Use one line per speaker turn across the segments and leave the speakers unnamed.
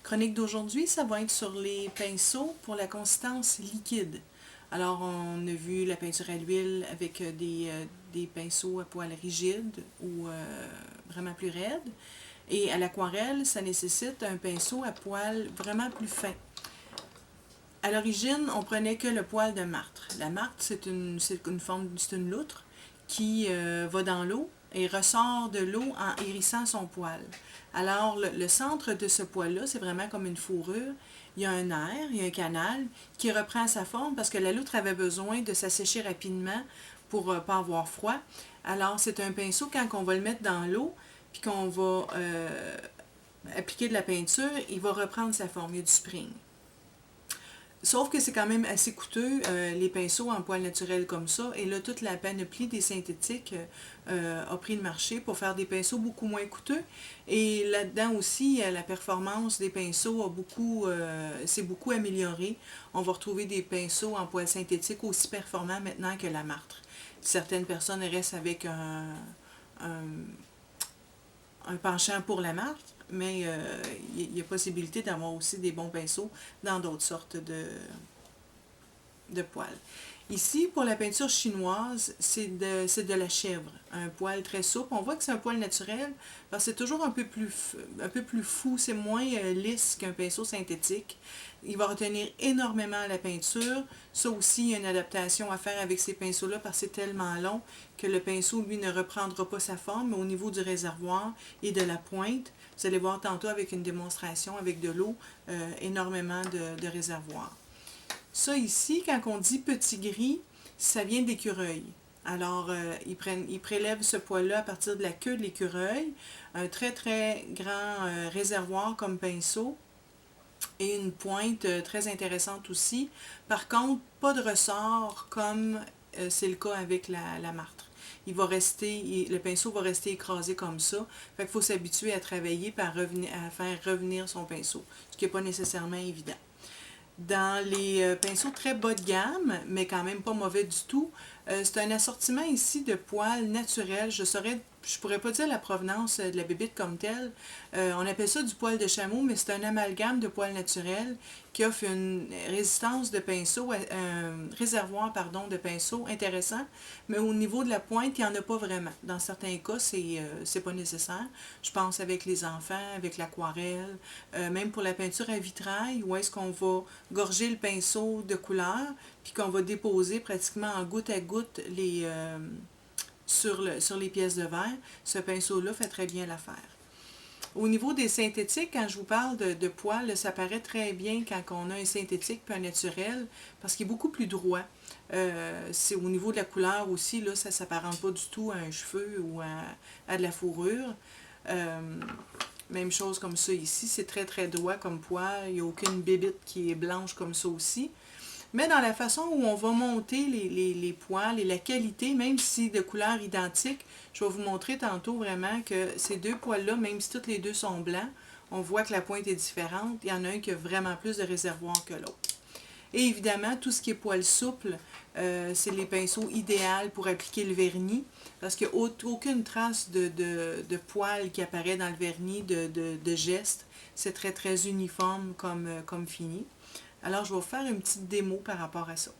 Chronique d'aujourd'hui, ça va être sur les pinceaux pour la consistance liquide. Alors, on a vu la peinture à l'huile avec des pinceaux à poils rigides ou vraiment plus raides. Et à l'aquarelle, ça nécessite un pinceau à poils vraiment plus fin. À l'origine, on prenait que le poil de martre. La martre, c'est une loutre qui va dans l'eau et ressort de l'eau en hérissant son poil. Alors, le centre de ce poil-là, c'est vraiment comme une fourrure. Il y a un nerf, il y a un canal qui reprend sa forme parce que la loutre avait besoin de s'assécher rapidement pour ne pas avoir froid. Alors, c'est un pinceau, quand on va le mettre dans l'eau, puis qu'on va appliquer de la peinture, il va reprendre sa forme. Il y a du spring. Sauf que c'est quand même assez coûteux, les pinceaux en poils naturels comme ça. Et là, toute la panoplie des synthétiques a pris le marché pour faire des pinceaux beaucoup moins coûteux. Et là-dedans aussi, la performance des pinceaux s'est beaucoup améliorée. On va retrouver des pinceaux en poils synthétiques aussi performants maintenant que la martre. Certaines personnes restent avec un penchant pour la marque, mais il y a possibilité d'avoir aussi des bons pinceaux dans d'autres sortes de poils. Ici, pour la peinture chinoise, c'est de la chèvre, un poil très souple. On voit que c'est un poil naturel, parce que c'est toujours un peu plus fou, c'est moins lisse qu'un pinceau synthétique. Il va retenir énormément la peinture. Ça aussi, il y a une adaptation à faire avec ces pinceaux-là, parce que c'est tellement long que le pinceau, lui, ne reprendra pas sa forme, mais au niveau du réservoir et de la pointe, vous allez voir tantôt avec une démonstration avec de l'eau, énormément de réservoir. Ça ici, quand on dit petit gris, ça vient d'écureuil. Alors, ils prélèvent ce poil-là à partir de la queue de l'écureuil, un très très grand réservoir comme pinceau et une pointe très intéressante aussi. Par contre, pas de ressort comme c'est le cas avec la martre. Le pinceau va rester écrasé comme ça. Fait qu'il faut s'habituer à travailler à faire revenir son pinceau, ce qui n'est pas nécessairement évident. Dans les pinceaux très bas de gamme, mais quand même pas mauvais du tout, c'est un assortiment ici de poils naturels. Je pourrais pas dire la provenance de la bébite comme telle. On appelle ça du poil de chameau, mais c'est un amalgame de poils naturels qui offre une résistance de pinceau, un réservoir de pinceau intéressant, mais au niveau de la pointe, il n'y en a pas vraiment. Dans certains cas, c'est pas nécessaire. Je pense avec les enfants, avec l'aquarelle, même pour la peinture à vitrail, où est-ce qu'on va gorger le pinceau de couleur, puis qu'on va déposer pratiquement en goutte à goutte sur les pièces de verre. Ce pinceau-là fait très bien l'affaire. Au niveau des synthétiques, quand je vous parle de poils, ça paraît très bien quand on a un synthétique puis un naturel, parce qu'il est beaucoup plus droit. C'est au niveau de la couleur aussi, là, ça ne s'apparente pas du tout à un cheveu ou à de la fourrure. Même chose comme ça ici, c'est très très droit comme poil, il n'y a aucune bébite qui est blanche comme ça aussi. Mais dans la façon où on va monter les poils et la qualité, même si de couleur identique, je vais vous montrer tantôt vraiment que ces deux poils-là, même si toutes les deux sont blancs, on voit que la pointe est différente. Il y en a un qui a vraiment plus de réservoir que l'autre. Et évidemment, tout ce qui est poils souples, c'est les pinceaux idéaux pour appliquer le vernis, parce qu'il n'y a aucune trace de poils qui apparaît dans le vernis, de geste. C'est très très uniforme comme fini. Alors, je vais vous faire une petite démo par rapport à ça.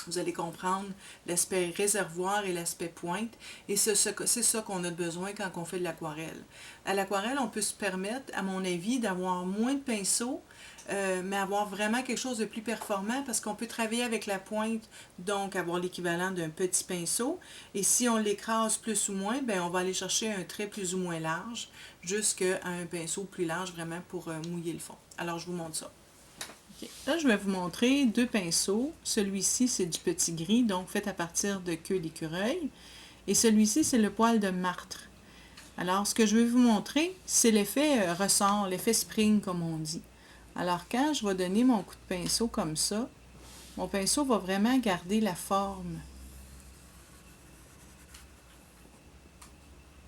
Vous allez comprendre l'aspect réservoir et l'aspect pointe. Et c'est ça qu'on a besoin quand on fait de l'aquarelle. À l'aquarelle, on peut se permettre, à mon avis, d'avoir moins de pinceaux, mais avoir vraiment quelque chose de plus performant parce qu'on peut travailler avec la pointe, donc avoir l'équivalent d'un petit pinceau. Et si on l'écrase plus ou moins, ben on va aller chercher un trait plus ou moins large jusqu'à un pinceau plus large vraiment pour mouiller le fond. Alors, je vous montre ça. Là, je vais vous montrer deux pinceaux. Celui-ci, c'est du petit gris, donc fait à partir de queue d'écureuil. Et celui-ci, c'est le poil de martre. Alors, ce que je vais vous montrer, c'est l'effet ressort, l'effet spring, comme on dit. Alors, quand je vais donner mon coup de pinceau comme ça, mon pinceau va vraiment garder la forme.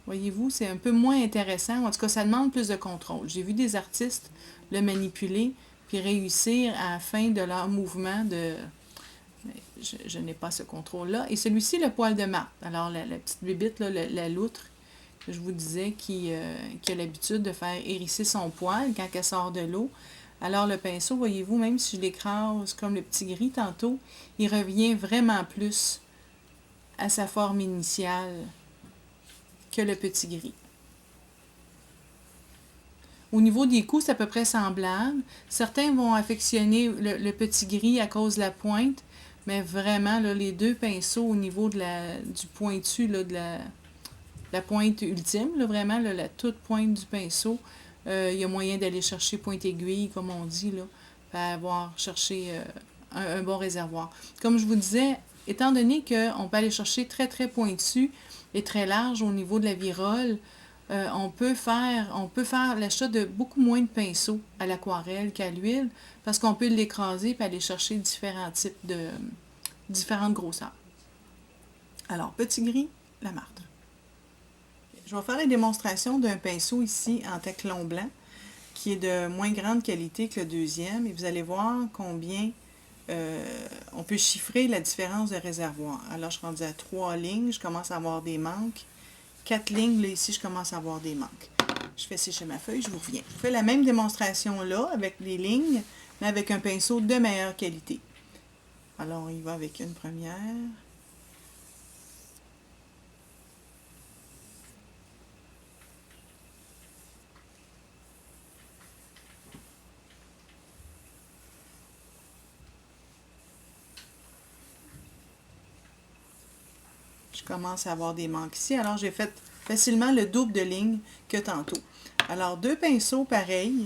Voyez-vous, c'est un peu moins intéressant. En tout cas, ça demande plus de contrôle. J'ai vu des artistes le manipuler puis réussir à la fin de leur mouvement de... Je n'ai pas ce contrôle-là. Et celui-ci, le poil de martre. Alors, la petite bébite, là, la loutre, je vous disais, qui a l'habitude de faire hérisser son poil quand elle sort de l'eau. Alors le pinceau, voyez-vous, même si je l'écrase comme le petit gris tantôt, il revient vraiment plus à sa forme initiale que le petit gris. Au niveau des coups, c'est à peu près semblable. Certains vont affectionner le petit gris à cause de la pointe, mais vraiment, là, les deux pinceaux au niveau de du pointu, là, de la pointe ultime, là, vraiment, là, la toute pointe du pinceau, il y a moyen d'aller chercher pointe-aiguille, comme on dit, là, pour avoir cherché un bon réservoir. Comme je vous disais, étant donné qu'on peut aller chercher très, très pointu et très large au niveau de la virole, on peut faire l'achat de beaucoup moins de pinceaux à l'aquarelle qu'à l'huile parce qu'on peut l'écraser et aller chercher différentes grosseurs. Alors, petit gris, la martre. Je vais faire la démonstration d'un pinceau ici en teclon blanc qui est de moins grande qualité que le deuxième et vous allez voir combien on peut chiffrer la différence de réservoir. Alors, je suis rendue à 3 lignes, je commence à avoir des manques. 4 lignes, là, ici, je commence à avoir des manques. Je fais sécher ma feuille, je vous reviens. Je fais la même démonstration là, avec les lignes, mais avec un pinceau de meilleure qualité. Alors, on y va avec une première. Je commence à avoir des manques ici. Alors, j'ai fait facilement le double de lignes que tantôt. Alors, deux pinceaux pareils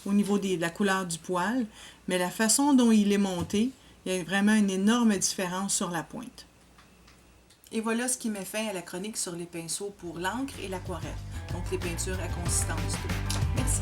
au niveau de la couleur du poil, mais la façon dont il est monté, il y a vraiment une énorme différence sur la pointe. Et voilà ce qui met fin à la chronique sur les pinceaux pour l'encre et l'aquarelle, donc les peintures à consistance d'eau. Merci.